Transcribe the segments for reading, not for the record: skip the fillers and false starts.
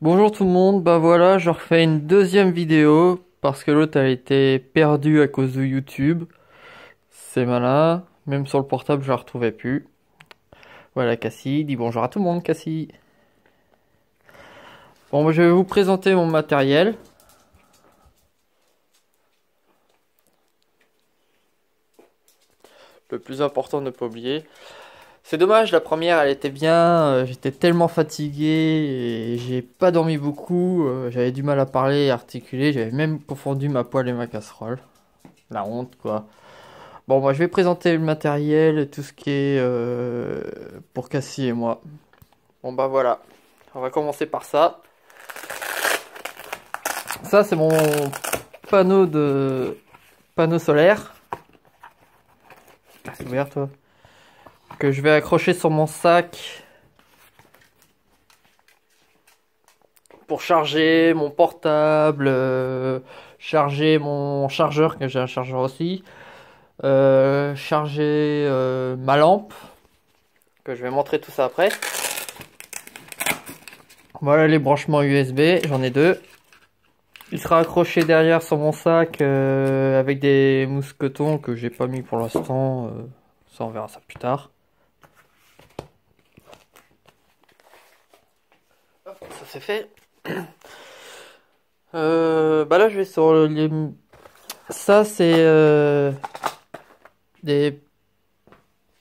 Bonjour tout le monde, bah voilà, je refais une deuxième vidéo parce que l'autre a été perdue à cause de YouTube. C'est malin, même sur le portable je la retrouvais plus. Voilà Cassie, dis bonjour à tout le monde Cassie. Bon, bah, je vais vous présenter mon matériel. Le plus important de ne pas oublier. C'est dommage, la première elle était bien, j'étais tellement fatigué et j'ai pas dormi beaucoup, j'avais du mal à parler et articuler, j'avais même confondu ma poêle et ma casserole. La honte quoi. Bon, moi je vais présenter le matériel, tout ce qui est pour Cassie et moi. Bon bah voilà, on va commencer par ça. Ça c'est mon panneau solaire. C'est ouvert toi. Que je vais accrocher sur mon sac pour charger mon portable, charger mon chargeur, que j'ai un chargeur aussi, charger ma lampe, que je vais montrer tout ça après. Voilà les branchements USB, j'en ai deux. Il sera accroché derrière sur mon sac avec des mousquetons que j'ai pas mis pour l'instant. Ça on verra ça plus tard. Hop, ça c'est fait. Bah là je vais sur les... Ça c'est des...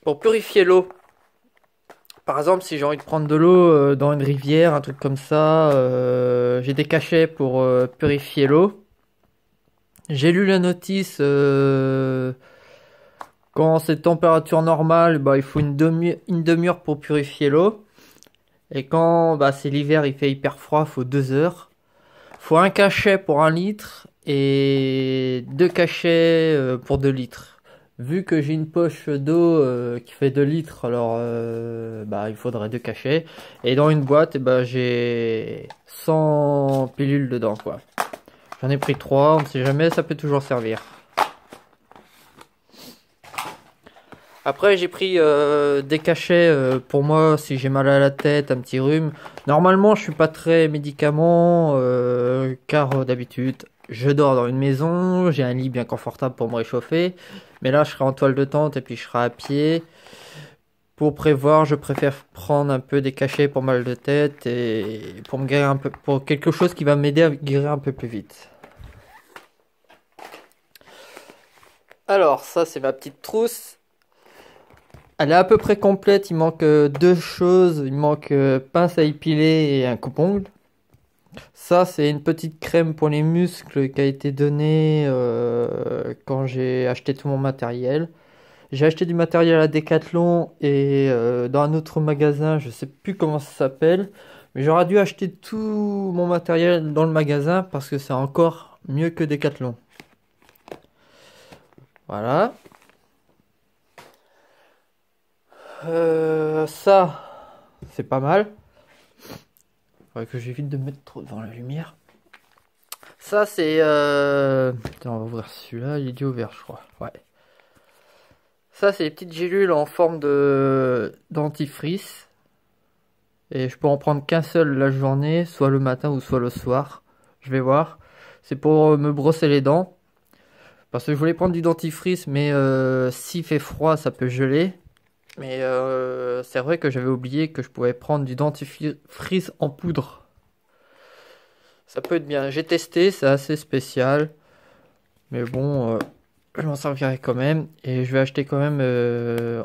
pour purifier l'eau. Par exemple, si j'ai envie de prendre de l'eau dans une rivière, un truc comme ça, j'ai des cachets pour purifier l'eau. J'ai lu la notice, quand c'est température normale, bah, il faut une demi-heure pour purifier l'eau. Et quand bah, c'est l'hiver, il fait hyper froid, il faut 2 heures. Il faut un cachet pour 1 litre et deux cachets pour 2 litres. Vu que j'ai une poche d'eau qui fait 2 litres, alors bah, il faudrait deux cachets. Et dans une boîte, bah, j'ai 100 pilules dedans, quoi. J'en ai pris 3, on ne sait jamais, ça peut toujours servir. Après, j'ai pris des cachets pour moi si j'ai mal à la tête, un petit rhume. Normalement, je suis pas très médicament car d'habitude, je dors dans une maison, j'ai un lit bien confortable pour me réchauffer. Mais là, je serai en toile de tente et puis je serai à pied. Pour prévoir, je préfère prendre un peu des cachets pour mal de tête et pour me guérir un peu, pour quelque chose qui va m'aider à guérir un peu plus vite. Alors, ça, c'est ma petite trousse. Elle est à peu près complète, il manque deux choses, il manque pince à épiler et un coupe-ongle. Ça c'est une petite crème pour les muscles qui a été donnée quand j'ai acheté tout mon matériel. J'ai acheté du matériel à Decathlon et dans un autre magasin, je sais plus comment ça s'appelle, mais j'aurais dû acheter tout mon matériel dans le magasin parce que c'est encore mieux que Decathlon. Voilà. Ça, c'est pas mal. Faudrait que j'évite de me mettre trop devant la lumière. Ça, c'est... Attends, on va ouvrir celui-là. Il est déjà ouvert, je crois. Ouais. Ça, c'est des petites gélules en forme de dentifrice. Et je peux en prendre qu'un seul la journée, soit le matin ou soit le soir. Je vais voir. C'est pour me brosser les dents. Parce que je voulais prendre du dentifrice, mais s'il fait froid, ça peut geler. Mais c'est vrai que j'avais oublié que je pouvais prendre du dentifrice en poudre. Ça peut être bien. J'ai testé, c'est assez spécial. Mais bon, je m'en servirai quand même. Et je vais acheter quand même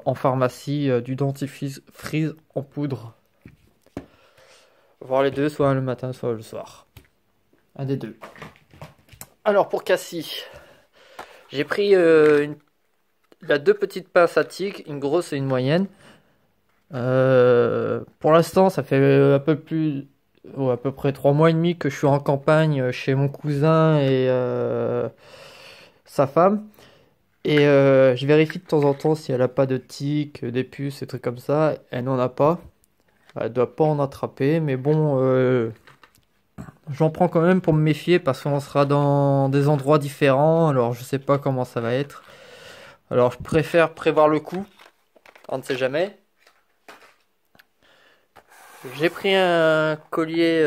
en pharmacie du dentifrice en poudre. Voir les deux, soit le matin, soit le soir. Un des deux. Alors pour Cassie, j'ai pris la deux petites pinces à tic, une grosse et une moyenne. Pour l'instant, ça fait à peu près 3 mois et demi que je suis en campagne chez mon cousin et sa femme. Et je vérifie de temps en temps si elle a pas de tiques, des puces, des trucs comme ça. Elle n'en a pas. Elle doit pas en attraper, mais bon, j'en prends quand même pour me méfier parce qu'on sera dans des endroits différents. Alors je sais pas comment ça va être. Alors je préfère prévoir le coup. On ne sait jamais. J'ai pris un collier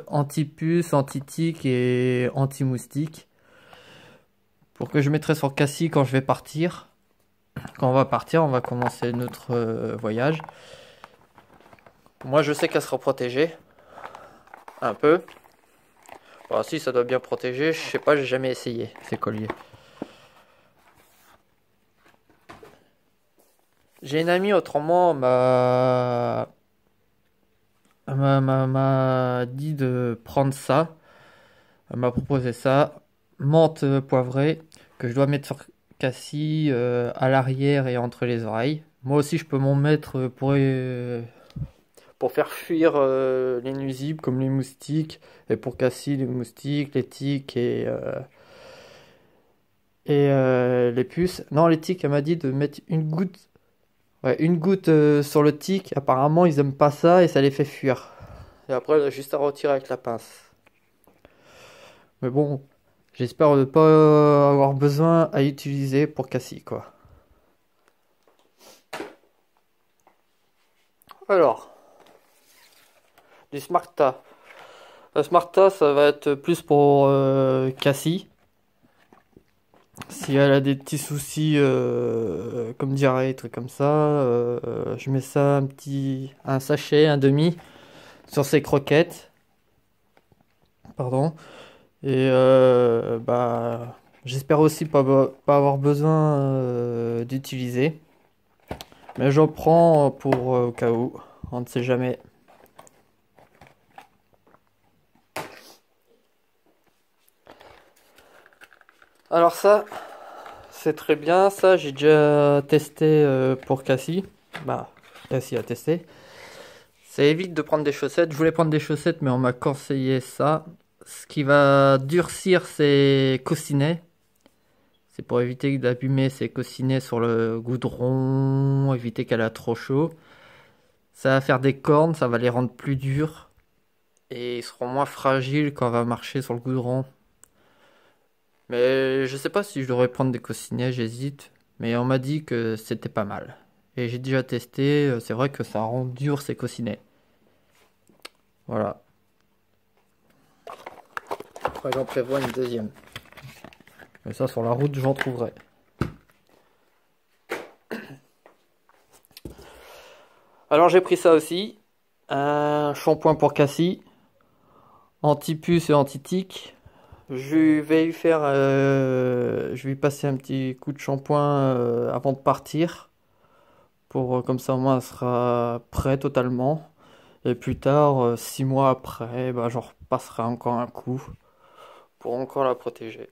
anti-puce, anti-tique et anti-moustique pour que je mettrai sur Cassie quand je vais partir. Quand on va partir, on va commencer notre voyage. Moi, je sais qu'elle sera protégée. Un peu. Bon, si, ça doit bien protéger. Je sais pas, j'ai jamais essayé ces colliers. J'ai une amie autrement m'a dit de prendre ça. Elle m'a proposé ça. Menthe poivrée que je dois mettre sur Cassie à l'arrière et entre les oreilles. Moi aussi, je peux m'en mettre pour faire fuir les nuisibles comme les moustiques. Et pour Cassie, les moustiques, les tiques et les puces. Non, les tiques, elle m'a dit de mettre une goutte. Ouais, une goutte sur le tic. Apparemment, ils aiment pas ça et ça les fait fuir. Et après, elle a juste à retirer avec la pince. Mais bon, j'espère ne pas avoir besoin à utiliser pour Cassie, quoi. Alors, du Smarta. Le Smarta, ça va être plus pour Cassie. Si elle a des petits soucis comme diarrhée, trucs comme ça, je mets ça un sachet, un demi, sur ses croquettes. Pardon. Et bah, j'espère aussi pas avoir besoin d'utiliser. Mais j'en prends pour au cas où. On ne sait jamais. Alors ça, c'est très bien. Ça, j'ai déjà testé pour Cassie. Bah, Cassie a testé. Ça évite de prendre des chaussettes. Je voulais prendre des chaussettes, mais on m'a conseillé ça. Ce qui va durcir ses coussinets. C'est pour éviter d'abîmer ses coussinets sur le goudron, éviter qu'elle a trop chaud. Ça va faire des cornes, ça va les rendre plus durs. Et ils seront moins fragiles quand on va marcher sur le goudron. Mais je sais pas si je devrais prendre des coussinets, j'hésite. Mais on m'a dit que c'était pas mal. Et j'ai déjà testé, c'est vrai que ça rend dur ces coussinets. Voilà. Après j'en prévois une deuxième. Mais ça sur la route j'en trouverai. Alors j'ai pris ça aussi. Un shampoing pour Cassie. Anti-puce et anti-tique. Je vais lui faire, je vais lui passer un petit coup de shampoing avant de partir, pour comme ça au moins elle sera prête totalement. Et plus tard, 6 mois après, bah, j'en repasserai encore un coup pour encore la protéger.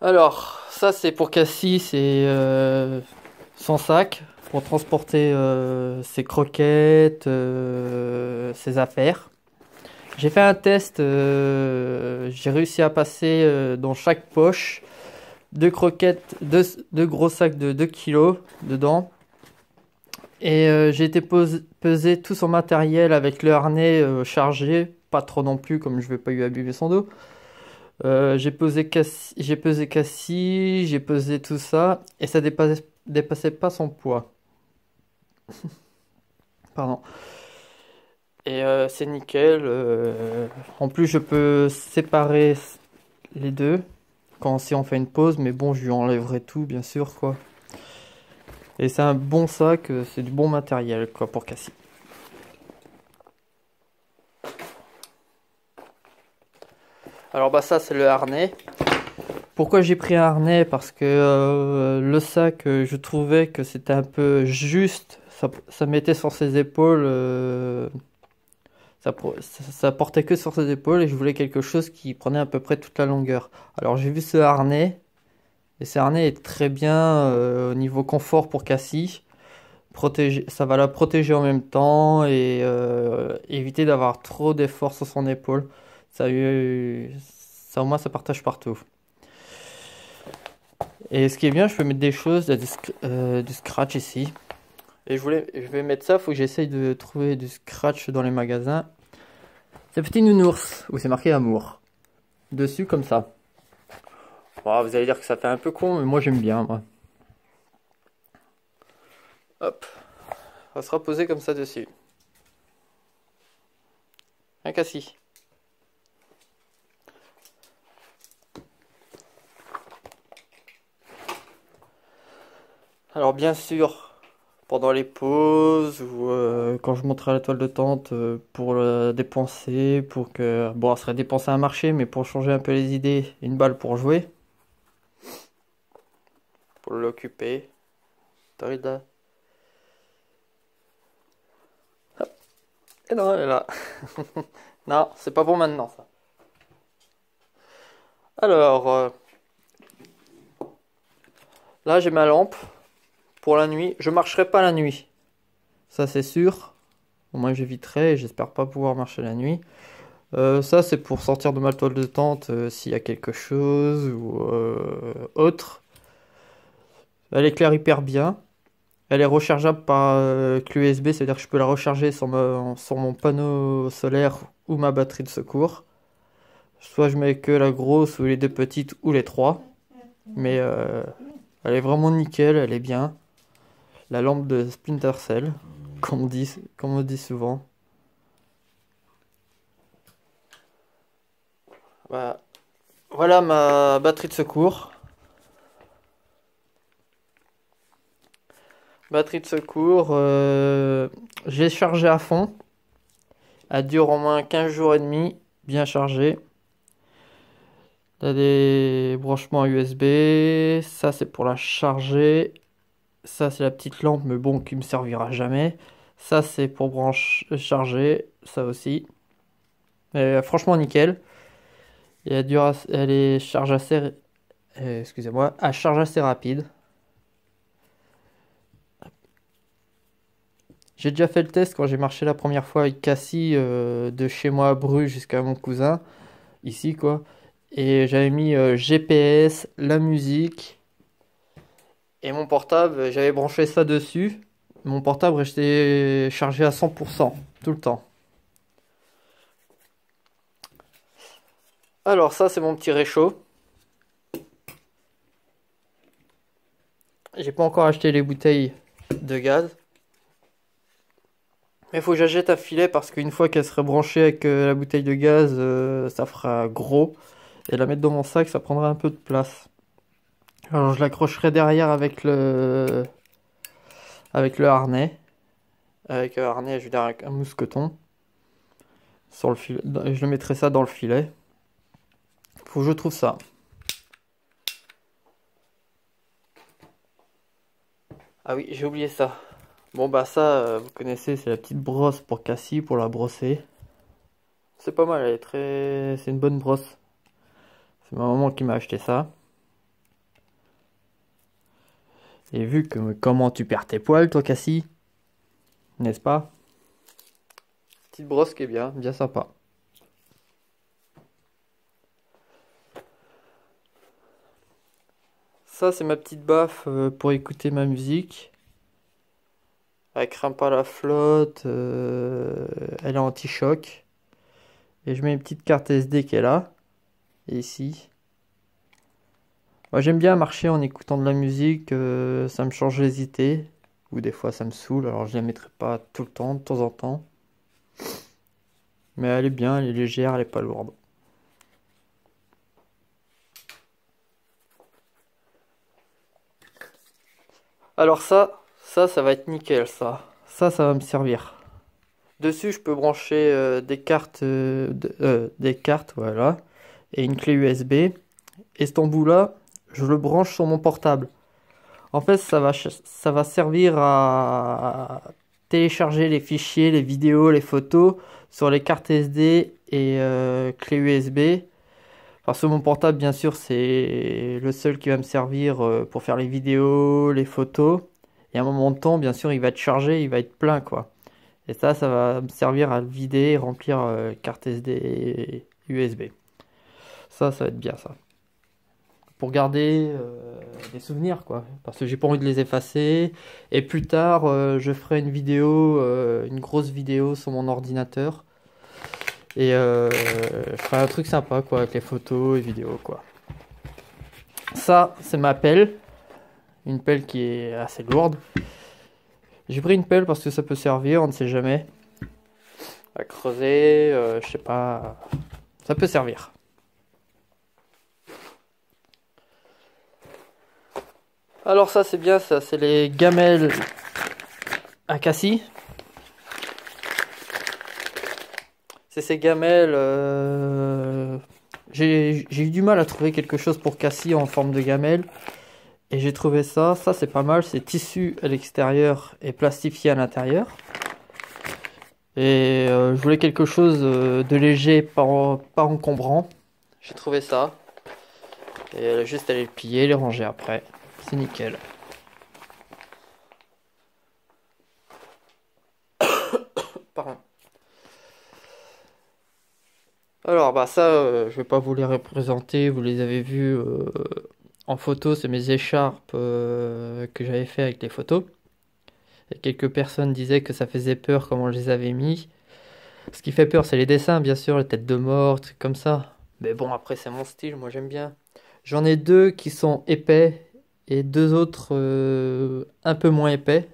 Alors, ça c'est pour Cassie, c'est son sac pour transporter ses croquettes, ses affaires. J'ai fait un test, j'ai réussi à passer dans chaque poche deux croquettes, deux gros sacs de 2 kilos dedans. Et j'ai été peser tout son matériel avec le harnais chargé, pas trop non plus comme je vais pas lui abîmer son dos. J'ai pesé Cassie, j'ai pesé tout ça et ça dépassait pas son poids. Pardon. Et c'est nickel. En plus, je peux séparer les deux si on fait une pause, mais bon, je lui enlèverai tout, bien sûr, quoi. Et c'est un bon sac, c'est du bon matériel, quoi, pour Cassie. Alors, bah, ça, c'est le harnais. Pourquoi j'ai pris un harnais? Parce que le sac, je trouvais que c'était un peu juste. Ça mettait sur ses épaules. Ça portait que sur ses épaules et je voulais quelque chose qui prenait à peu près toute la longueur. Alors j'ai vu ce harnais et ce harnais est très bien au niveau confort pour Cassie. Ça va la protéger en même temps et éviter d'avoir trop d'efforts sur son épaule. Ça au moins ça partage partout. Et ce qui est bien, je peux mettre des choses, du scratch ici. Et je vais mettre ça, faut que j'essaye de trouver du scratch dans les magasins. C'est petit nounours, où c'est marqué amour. Dessus comme ça. Bon, vous allez dire que ça fait un peu con, mais moi j'aime bien, moi. Hop. On va se reposer comme ça dessus. Un cassis. Alors bien sûr, pendant les pauses ou quand je monterai la toile de tente pour la dépenser, pour que... Bon, elle serait dépensée à un marché, mais pour changer un peu les idées, une balle pour jouer. Pour l'occuper. Torida. Hop. Et non, elle est là. Non, c'est pas pour maintenant ça. Alors, là j'ai ma lampe pour la nuit. Je marcherai pas la nuit. Ça c'est sûr. Au moins j'éviterai et j'espère pas pouvoir marcher la nuit. Ça c'est pour sortir de ma toile de tente s'il y a quelque chose ou autre. Elle éclaire hyper bien. Elle est rechargeable par clé USB, c'est-à-dire que je peux la recharger sur mon panneau solaire ou ma batterie de secours. Soit je mets que la grosse ou les deux petites ou les trois. Mais elle est vraiment nickel, elle est bien. La lampe de Splinter Cell, comme on dit souvent. Voilà ma batterie de secours. Batterie de secours, j'ai chargé à fond. Elle dure au moins 15 jours et demi, bien chargée. Il y a des branchements USB, ça c'est pour la charger. Ça c'est la petite lampe, mais bon, qui me servira jamais. Ça c'est pour charger, ça aussi. Franchement nickel. Et elle est charge assez, excusez-moi, à charge assez rapide. J'ai déjà fait le test quand j'ai marché la première fois avec Cassie de chez moi à Bruges jusqu'à mon cousin, ici quoi. Et j'avais mis GPS, la musique et mon portable, j'avais branché ça dessus. Mon portable restait chargé à 100% tout le temps. Alors ça c'est mon petit réchaud. J'ai pas encore acheté les bouteilles de gaz. Mais il faut que j'achète un filet parce qu'une fois qu'elle sera branchée avec la bouteille de gaz, ça fera gros. Et la mettre dans mon sac, ça prendra un peu de place. Alors je l'accrocherai derrière avec le harnais. Avec un harnais, je veux dire avec un mousqueton. Sur le filet. Je le mettrai ça dans le filet. Faut que je trouve ça. Ah oui, j'ai oublié ça. Bon bah ça, vous connaissez, c'est la petite brosse pour Cassie, pour la brosser. C'est pas mal, elle est très... C'est une bonne brosse. C'est ma maman qui m'a acheté ça. Et vu que comment tu perds tes poils, toi, Cassie, n'est-ce pas? Petite brosse qui est bien, bien sympa. Ça, c'est ma petite baffe pour écouter ma musique. Elle craint pas la flotte, elle est anti-choc. Et je mets une petite carte SD qui est là, et ici. Moi, j'aime bien marcher en écoutant de la musique, ça me change les idées. Ou des fois ça me saoule, alors je la mettrai pas tout le temps, de temps en temps. Mais elle est bien, elle est légère, elle est pas lourde. Alors ça va être nickel ça. Ça va me servir. Dessus, je peux brancher des cartes, voilà, et une clé USB. Et cet embout-là, je le branche sur mon portable. En fait, ça va servir à télécharger les fichiers, les vidéos, les photos sur les cartes SD et clé USB. Parce que mon portable, bien sûr, c'est le seul qui va me servir pour faire les vidéos, les photos. Et à un moment de temps, bien sûr, il va être chargé, il va être plein, quoi. Et ça va me servir à le vider et remplir carte SD et USB. Ça va être bien, ça. Pour garder des souvenirs, quoi. Parce que j'ai pas envie de les effacer. Et plus tard, je ferai une vidéo, une grosse vidéo sur mon ordinateur. Et je ferai un truc sympa, quoi, avec les photos et vidéos, quoi. ça, c'est ma pelle. Une pelle qui est assez lourde. J'ai pris une pelle parce que ça peut servir, on ne sait jamais. À creuser, je sais pas. Ça peut servir. Alors ça c'est bien, ça c'est les gamelles à cassis. C'est ces gamelles. J'ai eu du mal à trouver quelque chose pour cassis en forme de gamelle. Et j'ai trouvé ça. Ça c'est pas mal. C'est tissu à l'extérieur et plastifié à l'intérieur. Et je voulais quelque chose de léger, pas encombrant. J'ai trouvé ça. Et juste aller le plier, les ranger après. C'est nickel. Pardon. Alors bah ça, je vais pas vous les représenter, vous les avez vus en photo, c'est mes écharpes que j'avais fait avec les photos. Et quelques personnes disaient que ça faisait peur comment je les avais mis. Ce qui fait peur, c'est les dessins, bien sûr, les têtes de mort, trucs comme ça. Mais bon, après c'est mon style, moi j'aime bien. J'en ai deux qui sont épais et deux autres un peu moins épais.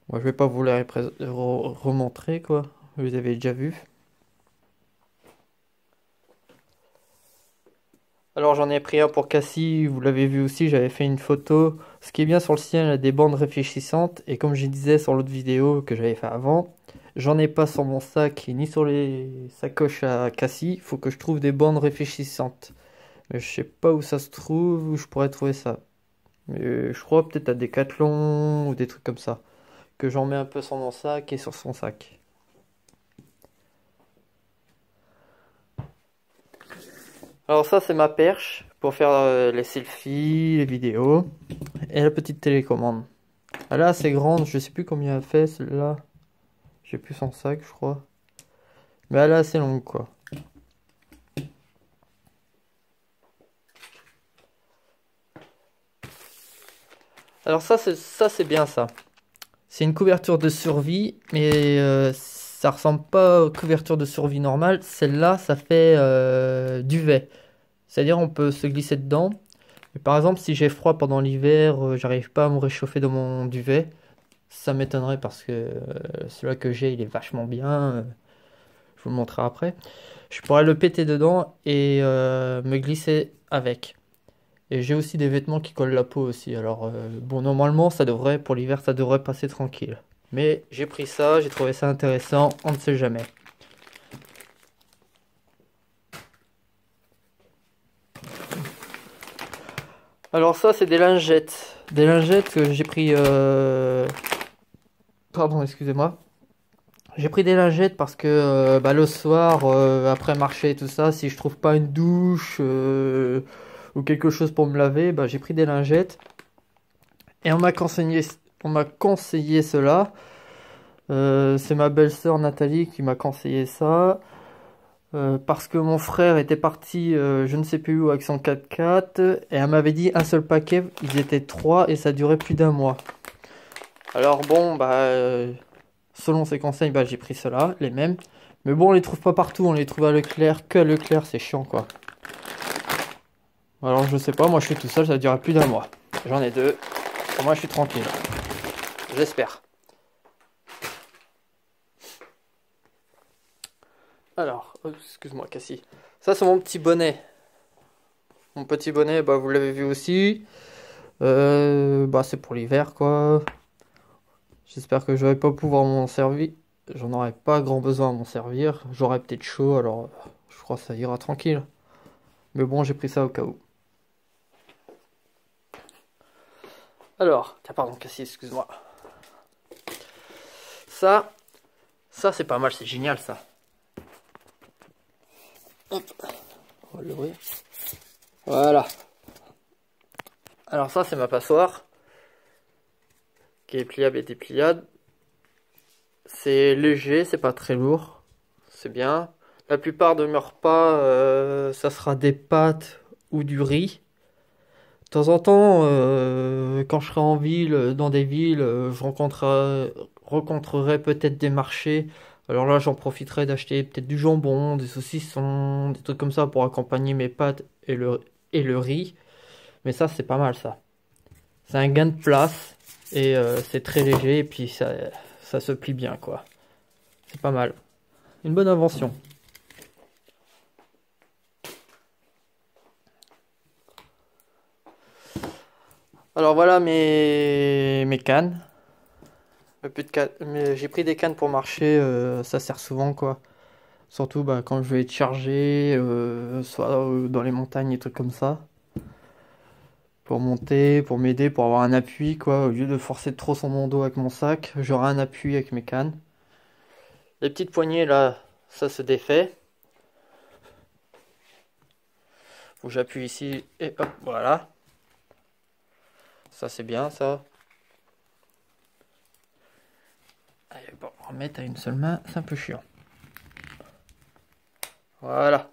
Moi je vais pas vous les remontrer quoi, vous les avez déjà vus. Alors j'en ai pris un pour Cassie, vous l'avez vu aussi, j'avais fait une photo. Ce qui est bien sur le sien, il a des bandes réfléchissantes. Et comme je disais sur l'autre vidéo que j'avais fait avant, j'en ai pas sur mon sac ni sur les sacoches à Cassie. Il faut que je trouve des bandes réfléchissantes. Mais je sais pas où ça se trouve, où je pourrais trouver ça. Mais je crois peut-être à Decathlon ou des trucs comme ça. Que j'en mets un peu sur mon sac et sur son sac. Alors ça c'est ma perche pour faire les selfies, les vidéos. Et la petite télécommande. Elle est assez grande, je sais plus combien elle fait celle-là. J'ai plus son sac je crois. Mais elle est assez longue quoi. Alors ça c'est bien ça. C'est une couverture de survie, mais ça ressemble pas aux couvertures de survie normales. Celle-là, ça fait duvet. C'est-à-dire on peut se glisser dedans. Et par exemple, si j'ai froid pendant l'hiver, j'arrive pas à me réchauffer dans mon duvet. Ça m'étonnerait parce que celui-là que j'ai, il est vachement bien. Je vous le montrerai après. Je pourrais le péter dedans et me glisser avec. Et j'ai aussi des vêtements qui collent la peau aussi. Alors, bon, normalement, ça devrait, pour l'hiver, ça devrait passer tranquille. Mais j'ai pris ça, j'ai trouvé ça intéressant, on ne sait jamais. Alors ça, c'est des lingettes. Des lingettes que j'ai pris... Pardon, excusez-moi. J'ai pris des lingettes parce que bah, le soir, après marcher et tout ça, si je trouve pas une douche ou quelque chose pour me laver, bah, j'ai pris des lingettes. Et on m'a conseillé cela. C'est ma belle-sœur Nathalie qui m'a conseillé ça. Parce que mon frère était parti je ne sais plus où avec son 4x4 et elle m'avait dit un seul paquet, ils étaient 3 et ça durait plus d'un mois. Alors bon, bah selon ses conseils, bah, j'ai pris cela, les mêmes. Mais bon, on les trouve pas partout, on les trouve à Leclerc, que à Leclerc, c'est chiant quoi. Alors je sais pas, moi je suis tout seul, ça durait plus d'un mois. J'en ai deux, pour moi je suis tranquille. J'espère. Alors, excuse-moi Cassie. Ça c'est mon petit bonnet. Mon petit bonnet, bah vous l'avez vu aussi. Bah c'est pour l'hiver quoi. J'espère que je vais pas pouvoir m'en servir. J'en aurai pas grand besoin à m'en servir. J'aurai peut-être chaud, alors je crois que ça ira tranquille. Mais bon, j'ai pris ça au cas où. Alors, tiens, pardon, Cassie, excuse-moi. Ça c'est pas mal, c'est génial ça. Hop, on va l'ouvrir. Voilà. Alors ça, c'est ma passoire qui est pliable et dépliable. C'est léger, c'est pas très lourd, c'est bien. La plupart de mes repas, ça sera des pâtes ou du riz. De temps en temps, quand je serai en ville, dans des villes, je rencontrerai peut-être des marchés. Alors là, j'en profiterai d'acheter peut-être du jambon, des saucissons, des trucs comme ça pour accompagner mes pâtes et le riz. Mais ça, c'est pas mal ça. C'est un gain de place et c'est très léger et puis ça se plie bien quoi. C'est pas mal. Une bonne invention. Alors voilà mes cannes. J'ai pris des cannes pour marcher, ça sert souvent quoi. Surtout bah, quand je vais être chargé, soit dans les montagnes et trucs comme ça. Pour monter, pour m'aider, pour avoir un appui quoi. Au lieu de forcer trop sur mon dos avec mon sac, j'aurai un appui avec mes cannes. Les petites poignées là, ça se défait. Faut que j'appuie ici et hop, voilà. Ça c'est bien ça. Allez, bon, remettre à une seule main, c'est un peu chiant. Voilà.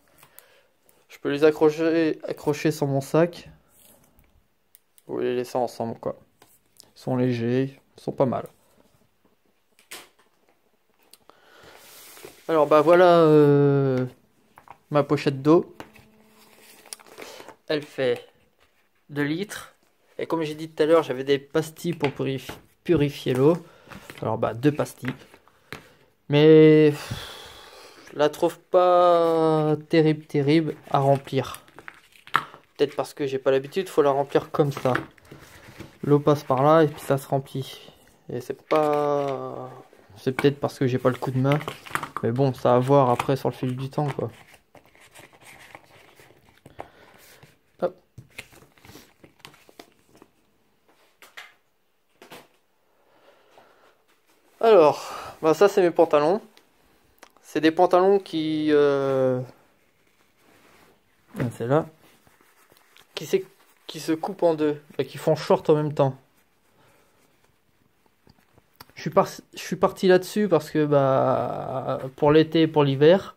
Je peux les accrocher sur mon sac. Ou les laisser ensemble quoi. Ils sont légers, ils sont pas mal. Alors bah voilà ma pochette d'eau. Elle fait 2 litres. Et comme j'ai dit tout à l'heure, j'avais des pastilles pour purifier l'eau. Alors bah 2 pastilles. Mais je la trouve pas terrible à remplir. Peut-être parce que j'ai pas l'habitude, faut la remplir comme ça. L'eau passe par là et puis ça se remplit. Et c'est pas... C'est peut-être parce que j'ai pas le coup de main. Mais bon, ça à voir après sur le fil du temps quoi. Hop. Alors, bah ça c'est mes pantalons. C'est des pantalons qui... c'est là. Qui se coupent en deux. Enfin, qui font short en même temps. Je suis parti là-dessus parce que bah pour l'été et pour l'hiver.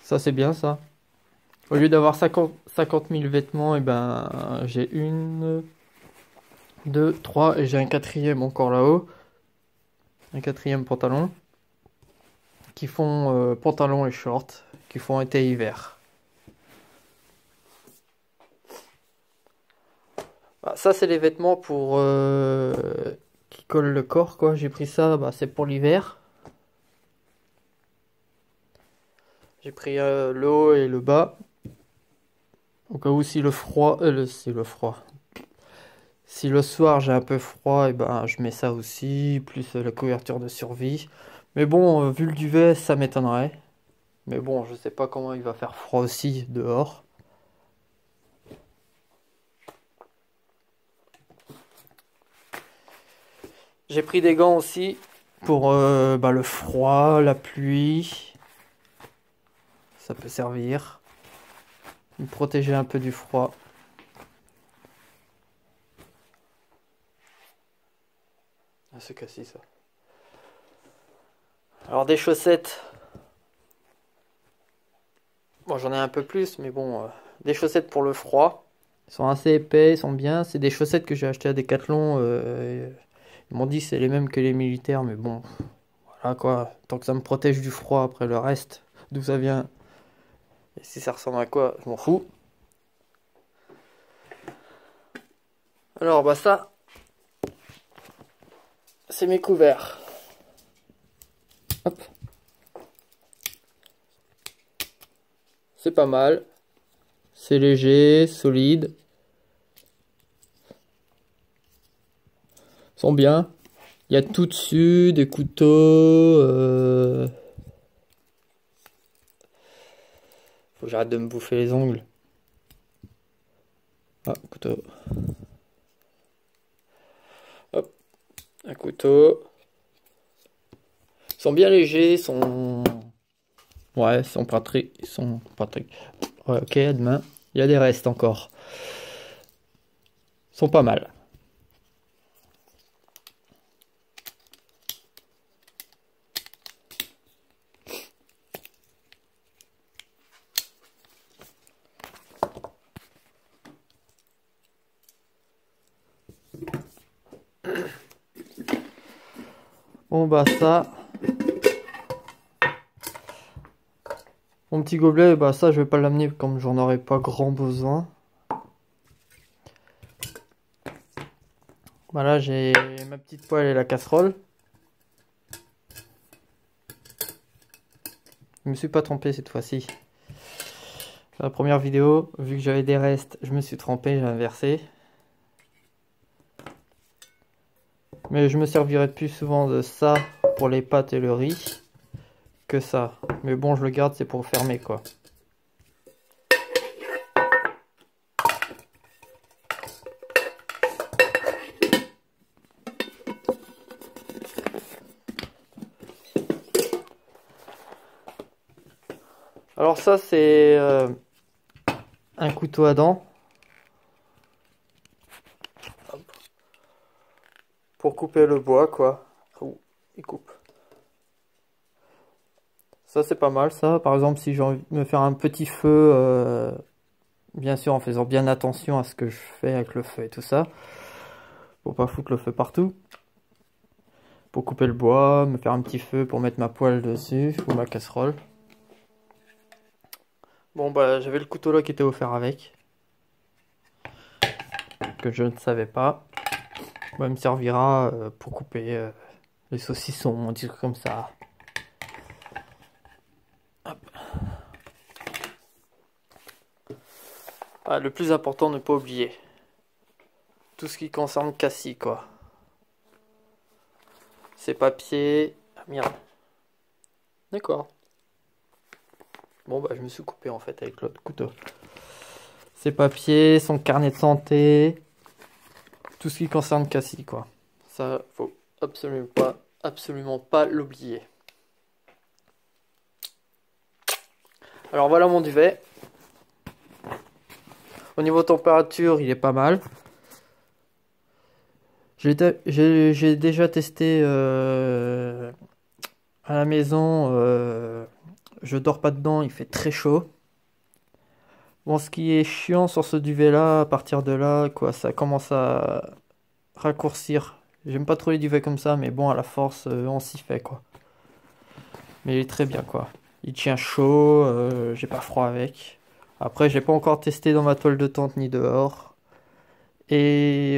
Ça c'est bien ça. Au lieu d'avoir 50 000 vêtements, et ben j'ai 1, 2, 3 et j'ai un quatrième encore là-haut. Un quatrième pantalon. Qui font pantalon et short. Qui font été et hiver. Bah, ça c'est les vêtements pour qui collent le corps quoi. J'ai pris ça, bah, c'est pour l'hiver. J'ai pris le haut et le bas. Au cas où si le froid, si le soir j'ai un peu froid, et ben je mets ça aussi, plus la couverture de survie. Mais bon, vu le duvet, ça m'étonnerait. Mais bon, je sais pas comment il va faire froid aussi dehors. J'ai pris des gants aussi pour bah, le froid, la pluie. Ça peut servir. Me protéger un peu du froid. Ah, c'est cassé ça. Alors des chaussettes. Bon, j'en ai un peu plus, mais bon, des chaussettes pour le froid. Ils sont assez épais, ils sont bien. C'est des chaussettes que j'ai achetées à Decathlon. Ils m'ont dit que c'est les mêmes que les militaires, mais bon, voilà quoi. Tant que ça me protège du froid, après le reste, d'où ça vient, et si ça ressemble à quoi, je m'en fous. Alors bah ça, c'est mes couverts. Hop. C'est pas mal. C'est léger, solide. Ils sont bien. Il y a tout dessus, des couteaux. Faut que j'arrête de me bouffer les ongles. Ah, couteau. Hop, un couteau. Ils sont bien légers, ouais, ils sont pas très... Ouais, ok, à demain. Il y a des restes encore. Ils sont pas mal. Bon bah ça... Mon petit gobelet, bah ça je vais pas l'amener comme j'en aurai pas grand besoin. Voilà, j'ai ma petite poêle et la casserole. Je me suis pas trompé cette fois-ci. La première vidéo, vu que j'avais des restes, je me suis trompé, j'ai inversé. Mais je me servirai plus souvent de ça pour les pâtes et le riz que ça. Mais bon, je le garde, c'est pour fermer quoi. Alors ça, c'est un couteau à dents. Pour couper le bois quoi. Oh, il coupe. Ça c'est pas mal ça. Par exemple si j'ai envie de me faire un petit feu, bien sûr en faisant bien attention à ce que je fais avec le feu et tout ça. Pour pas foutre le feu partout. Pour couper le bois, me faire un petit feu pour mettre ma poêle dessus ou ma casserole. Bon bah j'avais le couteau là qui était offert avec. Que je ne savais pas. Bah, il me servira pour couper les saucissons, des trucs comme ça. Hop. Ah, le plus important, ne pas oublier. Tout ce qui concerne cassis, quoi. Ces papiers... Ah, merde. D'accord. Bon, bah, je me suis coupé, en fait, avec l'autre couteau. Ses papiers, son carnet de santé... Tout ce qui concerne cassis, quoi. Ça, faut absolument pas l'oublier. Alors, voilà mon duvet. Au niveau température, il est pas mal. J'ai déjà testé à la maison. Je dors pas dedans, il fait très chaud. Bon, ce qui est chiant sur ce duvet-là, à partir de là, quoi, ça commence à raccourcir. J'aime pas trop les duvets comme ça, mais bon, à la force, on s'y fait, quoi. Mais il est très bien, quoi. Il tient chaud, j'ai pas froid avec. Après, j'ai pas encore testé dans ma toile de tente ni dehors. Et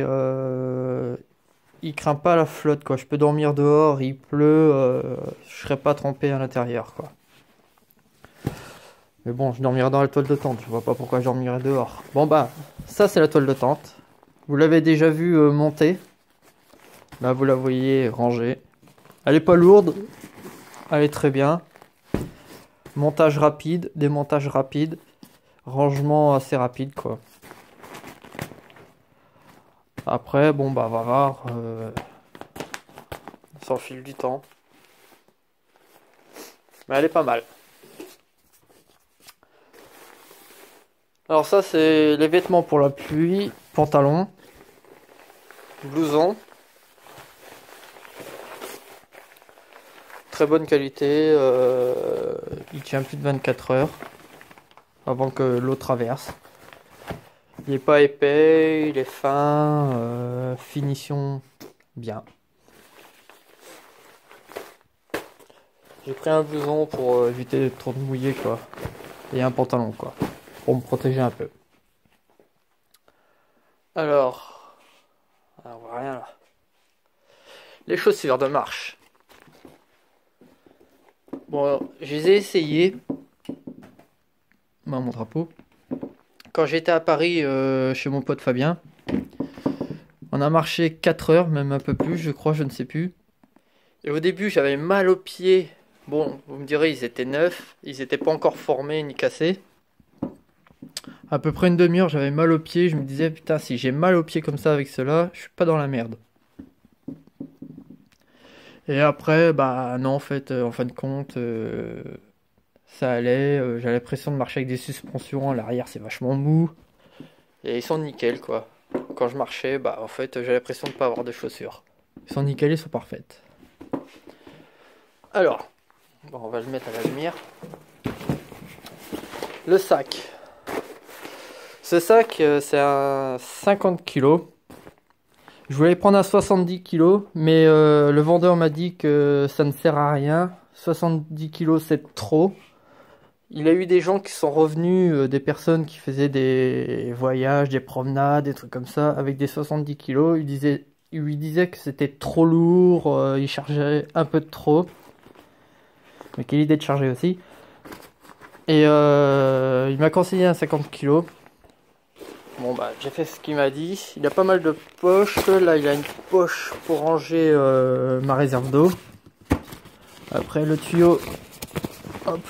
il craint pas la flotte, quoi. Je peux dormir dehors, il pleut, je serai pas trempé à l'intérieur, quoi. Mais bon, je dormirai dans la toile de tente, je vois pas pourquoi je dormirai dehors. Bon bah, ça c'est la toile de tente. Vous l'avez déjà vu monter. Là, vous la voyez rangée. Elle est pas lourde, elle est très bien. Montage rapide, démontage rapide, rangement assez rapide, quoi. Après, bon bah, va voir. Ça file du temps. Mais elle est pas mal. Alors ça c'est les vêtements pour la pluie, pantalon, blouson, très bonne qualité, il tient plus de 24 heures avant que l'eau traverse. Il n'est pas épais, il est fin, finition bien. J'ai pris un blouson pour éviter trop de mouiller quoi, et un pantalon quoi. Pour me protéger un peu. Alors, on voit rien là. Les chaussures de marche. Bon, je les ai essayées. Mon drapeau. Quand j'étais à Paris chez mon pote Fabien, on a marché 4 heures, même un peu plus, je crois, je ne sais plus. Et au début, j'avais mal aux pieds. Bon, vous me direz, ils étaient neufs, ils n'étaient pas encore formés ni cassés. À peu près une demi-heure, j'avais mal aux pieds. Je me disais, putain, si j'ai mal aux pieds comme ça avec cela, je suis pas dans la merde. Et après, bah non, en fait, en fin de compte, ça allait. J'avais l'impression de marcher avec des suspensions. À l'arrière, c'est vachement mou. Et ils sont nickel, quoi. Quand je marchais, bah en fait, j'avais l'impression de pas avoir de chaussures. Ils sont nickel, ils sont parfaites. Alors, bon, on va le mettre à la lumière. Le sac. Ce sac, c'est un 50 kg. Je voulais prendre un 70 kg, mais le vendeur m'a dit que ça ne sert à rien. 70 kg, c'est trop. il a eu des gens qui sont revenus, des personnes qui faisaient des voyages, des promenades, des trucs comme ça, avec des 70 kilos. Il lui disait que c'était trop lourd, il chargeait un peu de trop. Mais quelle idée de charger aussi. Et il m'a conseillé un 50 kilos. Bon bah j'ai fait ce qu'il m'a dit. Il a pas mal de poches. Là il a une poche pour ranger ma réserve d'eau. Après le tuyau. Hop.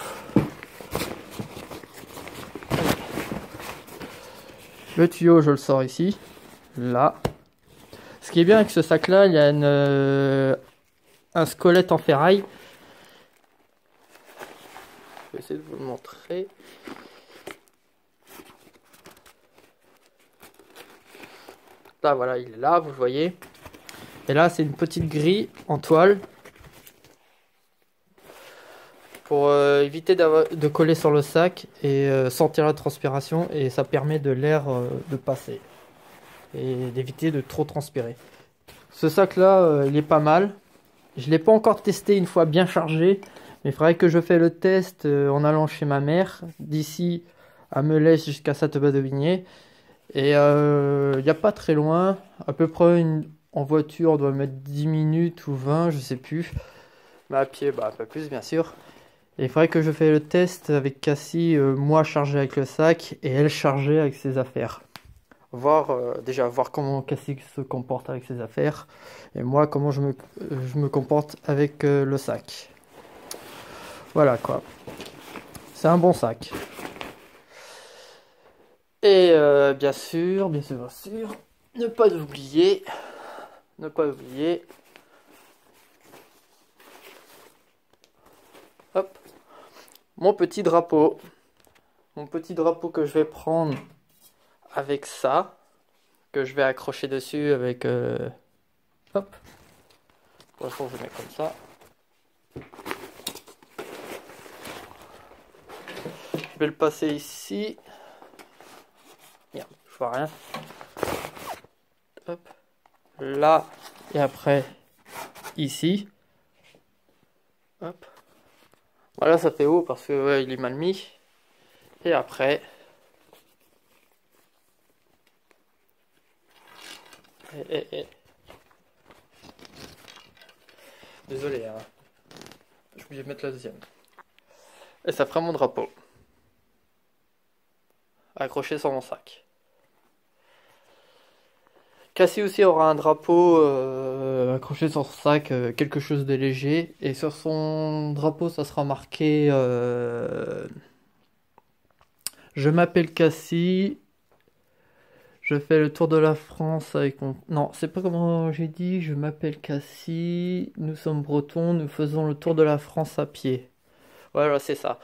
Le tuyau je le sors ici. Là. Ce qui est bien avec ce sac là, il y a un squelette en ferraille. Je vais essayer de vous le montrer. Là, voilà, il est là, vous le voyez. Et là, c'est une petite grille en toile pour éviter de coller sur le sac et sentir la transpiration. Et ça permet de l'air de passer et d'éviter de trop transpirer. Ce sac-là, il est pas mal. Je ne l'ai pas encore testé une fois bien chargé. Mais il faudrait que je fasse le test en allant chez ma mère. D'ici à Melèche jusqu'à Saint-Aubin-de-Vigné. Et il n'y a pas très loin, à peu près en voiture on doit mettre 10 minutes ou 20, je sais plus. Mais à pied, bah un peu plus bien sûr. Et il faudrait que je fasse le test avec Cassie, moi chargé avec le sac et elle chargée avec ses affaires. Déjà voir comment Cassie se comporte avec ses affaires et moi comment je me comporte avec le sac. Voilà quoi. C'est un bon sac. Et bien sûr, ne pas oublier, hop, mon petit drapeau que je vais prendre avec ça, que je vais accrocher dessus avec, hop, pour l'instant je le mets comme ça. Je vais le passer ici. Merde, je vois rien. Hop. Là, et après, ici. Hop. Voilà, ça fait haut parce que ouais, il est mal mis. Et après. Désolé, hein. J'ai oublié de mettre la deuxième. Et ça fera mon drapeau. Accroché sur mon sac. Cassie aussi aura un drapeau accroché sur son sac, quelque chose de léger. Et sur son drapeau, ça sera marqué je m'appelle Cassie. Je fais le tour de la France avec mon... Non, c'est pas comment j'ai dit. Je m'appelle Cassie. Nous sommes bretons. Nous faisons le tour de la France à pied. Voilà, c'est ça.